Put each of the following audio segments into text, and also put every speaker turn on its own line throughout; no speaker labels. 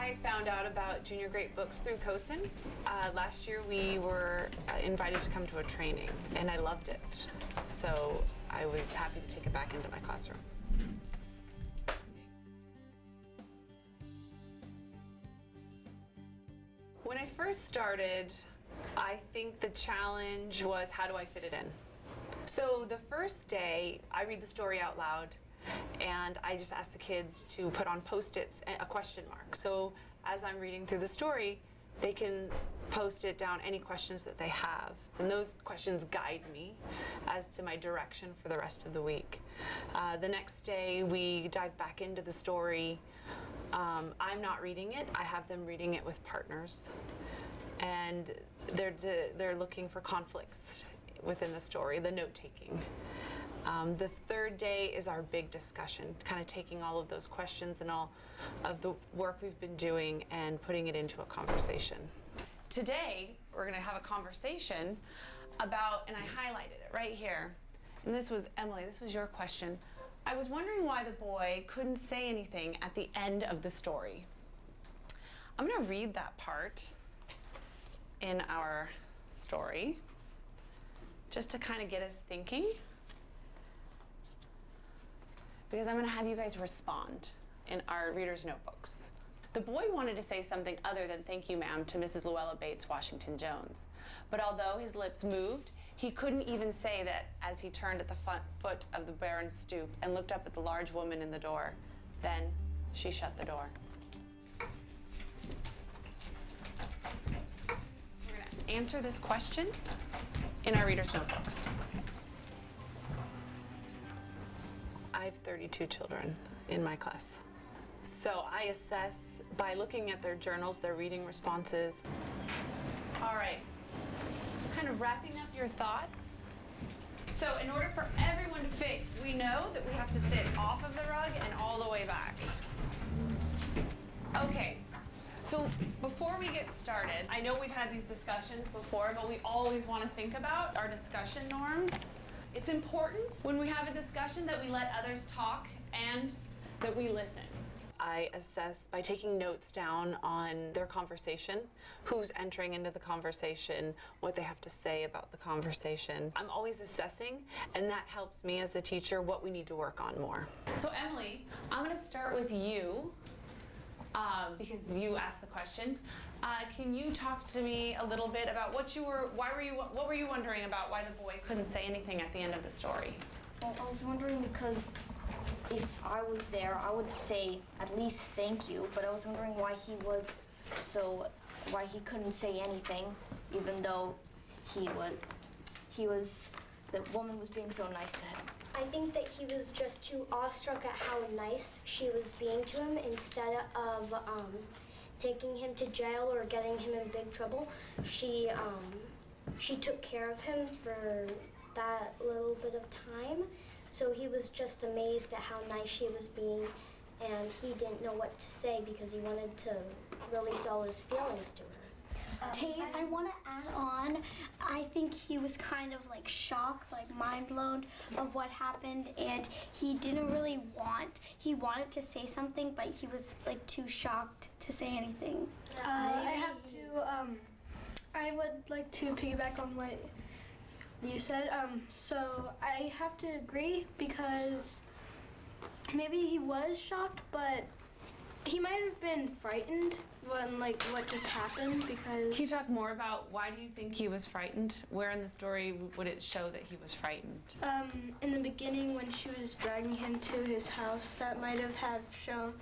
I found out about Junior Great Books through Coatson. Last year we were invited to come to a training, and I loved it. So I was happy to take it back into my classroom. When I first started, I think the challenge was, how do I fit it in? So the first day, I read the story out loud, and I just ask the kids to put on Post-its a question mark. So as I'm reading through the story, they can post it down any questions that they have. And those questions guide me as to my direction for the rest of the week. The next day, we dive back into the story. I'm not reading it. I have them reading it with partners. And they're looking for conflicts within the story, the note-taking. The third day is our big discussion, kind of taking all of those questions and all of the work we've been doing and putting it into a conversation. Today, we're going to have a conversation about, and I highlighted it right here, and this was, Emily, this was your question. I was wondering why the boy couldn't say anything at the end of the story. I'm going to read that part in our story, just to kind of get us thinking, because I'm going to have you guys respond in our readers' notebooks. The boy wanted to say something other than "thank you, ma'am" to Mrs. Luella Bates Washington Jones, but although his lips moved, he couldn't even say that as he turned at the foot of the barren stoop and looked up at the large woman in the door. Then she shut the door. We're going to answer this question in our readers' notebooks. I have 32 children in my class. So I assess by looking at their journals, their reading responses. All right, so kind of wrapping up your thoughts. So in order for everyone to fit, we know that we have to sit off of the rug and all the way back. Okay, so before we get started, I know we've had these discussions before, but we always want to think about our discussion norms. It's important when we have a discussion that we let others talk and that we listen. I assess by taking notes down on their conversation, who's entering into the conversation, what they have to say about the conversation. I'm always assessing, and that helps me as the teacher what we need to work on more. So Emily, I'm going to start with you because you asked the question. Can you talk to me a little bit about what were you wondering about why the boy couldn't say anything at the end of the story?
Well, I was wondering because if I was there, I would say at least thank you, but I was wondering why he couldn't say anything, even though the woman was being so nice to him.
I think that he was just too awestruck at how nice she was being to him instead of taking him to jail or getting him in big trouble. She took care of him for that little bit of time. So he was just amazed at how nice she was being, and he didn't know what to say because he wanted to release all his feelings to her.
Tate, I want to add on, I think he was kind of like shocked, like mind blown of what happened, and he didn't really he wanted to say something, but he was like too shocked to say anything.
I would like to piggyback on what you said. So I have to agree because maybe he was shocked, but he might have been frightened when what just happened because.
Can you talk more about why do you think he was frightened? Where in the story would it show that he was frightened?
In the beginning when she was dragging him to his house, that might have shown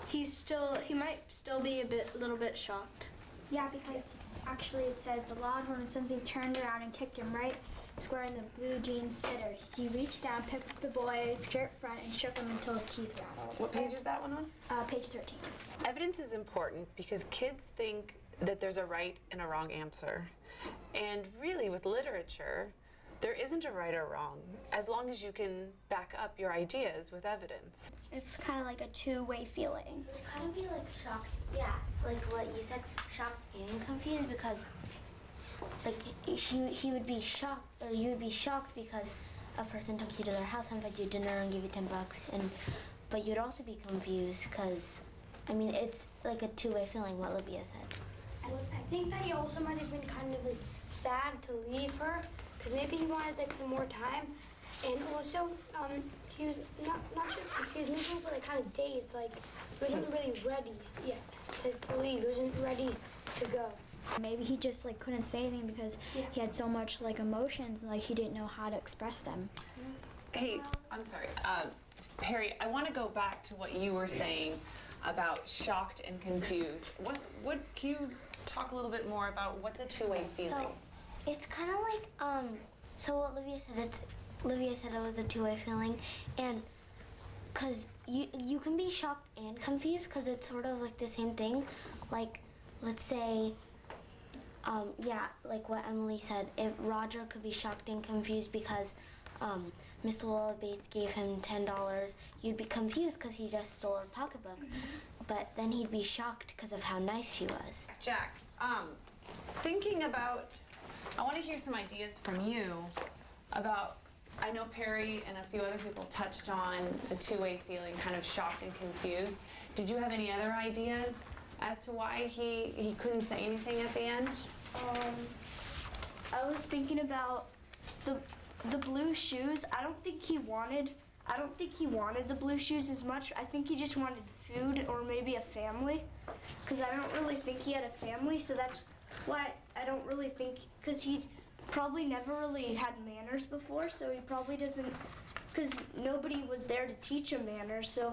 he might still be a little bit shocked.
Yeah, because actually it says the loud one simply turned around and kicked him right square in the blue jeans sitter. He reached down, picked up the boy shirt front, and shook him until his teeth rattled.
What page is that one on?
Page 13.
Evidence is important because kids think that there's a right and a wrong answer. And really with literature, there isn't a right or wrong, as long as you can back up your ideas with evidence.
It's kind of like a two-way feeling.
It would kind of be like shocked, yeah, like what you said, shocked and confused because he would be shocked, or you would be shocked because a person took you to their house and fed you dinner and gave you $10, but you'd also be confused because
I mean, it's like a two-way feeling, what Olivia said.
I think that he also might have been kind of like sad to leave her, because maybe he wanted like some more time, and also he was not sure, he was maybe also like kind of dazed, like he wasn't really ready yet to leave. He wasn't ready to go. Maybe he just like couldn't say anything because he had so much like emotions and like he didn't know how to express them.
Hey, I'm sorry. Perry, I want to go back to what you were saying about shocked and confused. Can you talk a little bit more about what's a two-way feeling?
So it's kind of like, so what Olivia said it was a two-way feeling, and because you can be shocked and confused because it's sort of like the same thing. Like, let's say, like what Emily said, if Roger could be shocked and confused because Mr. Lola Bates gave him $10, you'd be confused because he just stole her pocketbook. But then he'd be shocked because of how nice she was.
Jack, thinking about, I want to hear some ideas from you about, I know Perry and a few other people touched on the two-way feeling, kind of shocked and confused. Did you have any other ideas as to why he couldn't say anything at the end?
I was thinking about the blue shoes. I don't think he wanted the blue shoes as much. I think he just wanted food or maybe a family, because I don't really think he had a family. So that's why I don't really think, because he probably never really had manners before, so he probably doesn't, because nobody was there to teach him manners. So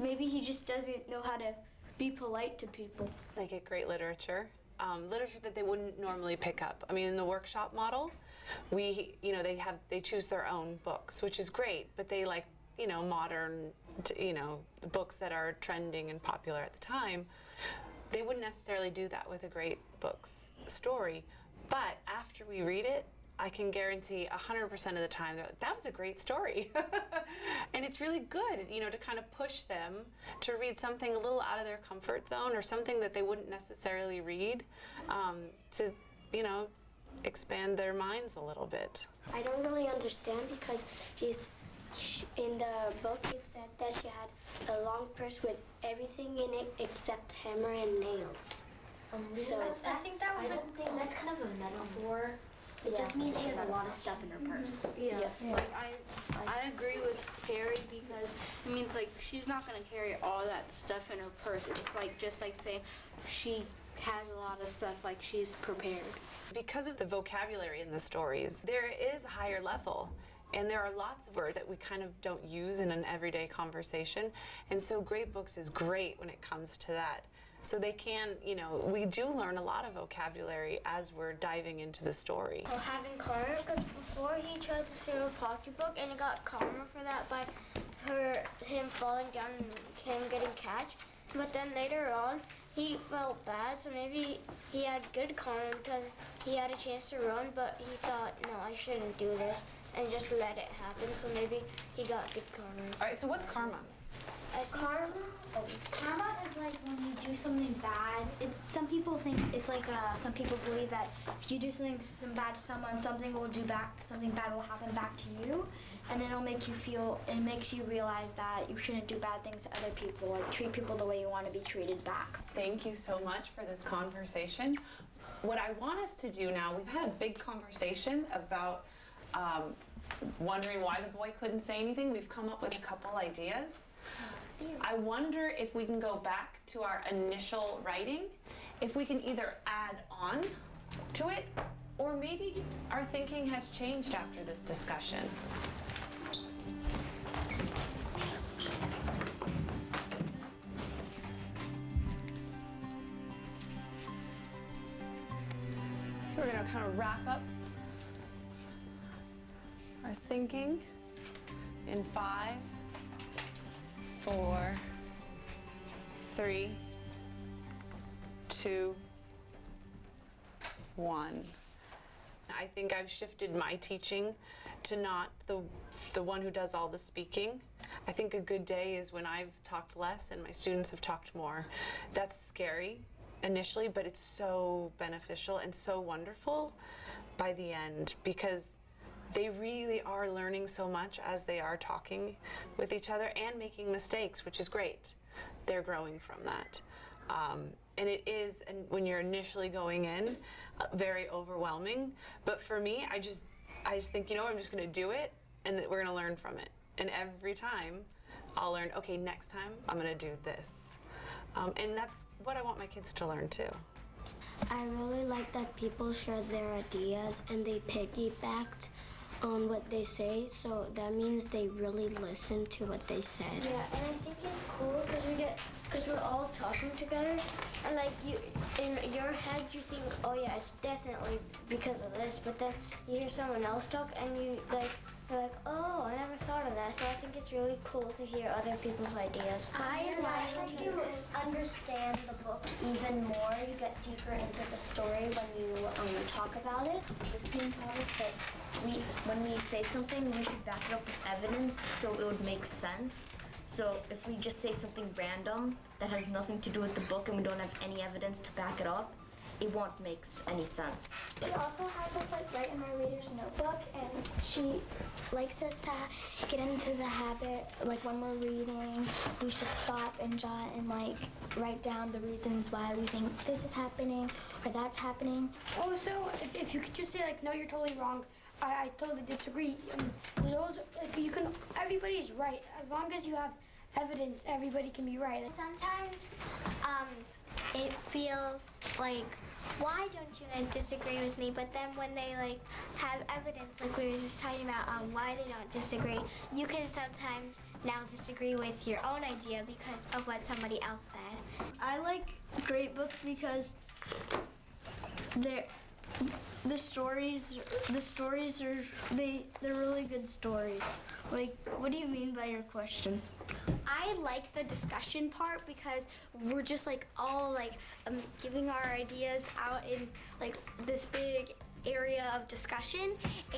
maybe he just doesn't know how to be polite to people.
They get great literature. Literature that they wouldn't normally pick up. I mean, in the workshop model, they choose their own books, which is great, but they like, modern, the books that are trending and popular at the time. They wouldn't necessarily do that with a great book's story, but after we read it, I can guarantee 100% of the time that was a great story. And it's really good, to kind of push them to read something a little out of their comfort zone or something that they wouldn't necessarily read, to, expand their minds a little bit.
I don't really understand because in the book it said that she had a long purse with everything in it except hammer and nails. So
I think that was that's kind of a metaphor. It just means she has a lot of stuff in her purse.
Yes.
Like I agree with Perry because she's not gonna carry all that stuff in her purse. It's like just like saying she has a lot of stuff, like she's prepared.
Because of the vocabulary in the stories, there is a higher level. And there are lots of words that we kind of don't use in an everyday conversation. And so great books is great when it comes to that. So they can, we do learn a lot of vocabulary as we're diving into the story.
Well, having karma, because before he tried to steal a pocketbook and he got karma for that by him falling down and him getting catch. But then later on, he felt bad, so maybe he had good karma because he had a chance to run, but he thought, no, I shouldn't do this, and just let it happen, so maybe he got good karma.
All right, so what's karma?
Karma?
Karma is like when you do something bad. Some people think it's like some people believe that if you do something bad to someone, something bad will happen back to you, and then it makes you realize that you shouldn't do bad things to other people, like treat people the way you want to be treated back.
Thank you so much for this conversation. What I want us to do now, we've had a big conversation about wondering why the boy couldn't say anything. We've come up with a couple ideas. I wonder if we can go back to our initial writing, if we can either add on to it, or maybe our thinking has changed after this discussion. We're going to kind of wrap up our thinking in 5, 4, 3, 2, 1. I think I've shifted my teaching to not the one who does all the speaking. I think a good day is when I've talked less and my students have talked more. That's scary initially, but it's so beneficial and so wonderful by the end, because they really are learning so much as they are talking with each other and making mistakes, which is great. they're growing from that. And it is, and when you're initially going in, very overwhelming. But for me, I just think, you know, I'm just going to do it, and that we're going to learn from it. And every time, I'll learn. Okay, next time I'm going to do this, and that's what I want my kids to learn too.
I really like that people share their ideas and they piggybacked on what they say, so that means they really listen to what they said.
Yeah, and I think it's cool because we're all talking together, and like you, in your head, you think, oh yeah, it's definitely because of this, but then you hear someone else talk, and you're like, oh, I never thought of that. So I think it's really cool to hear other people's ideas.
I like you understand the book even more. You get deeper into the story when you talk about it. This being taught us that when we say something, we should back it up with evidence so it would make sense. So if we just say something random that has nothing to do with the book and we don't have any evidence to back it up, it won't make any sense.
She also has us like write in our reader's notebook, and she likes us to get into the habit, like when we're reading, we should stop and jot and like write down the reasons why we think this is happening or that's happening.
Also, if you could just say like, no, you're totally wrong. I totally disagree. Those, like, you can. Everybody's right as long as you have evidence. Everybody can be right.
Sometimes it feels like, why don't you like disagree with me? But then when they like have evidence, like we were just talking about why they don't disagree, you can sometimes now disagree with your own idea because of what somebody else said.
I like great books because the stories are they're really good stories. Like, what do you mean by your question?
I like the discussion part because we're just like all like giving our ideas out in like this big area of discussion,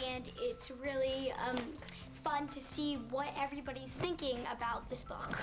and it's really fun to see what everybody's thinking about this book.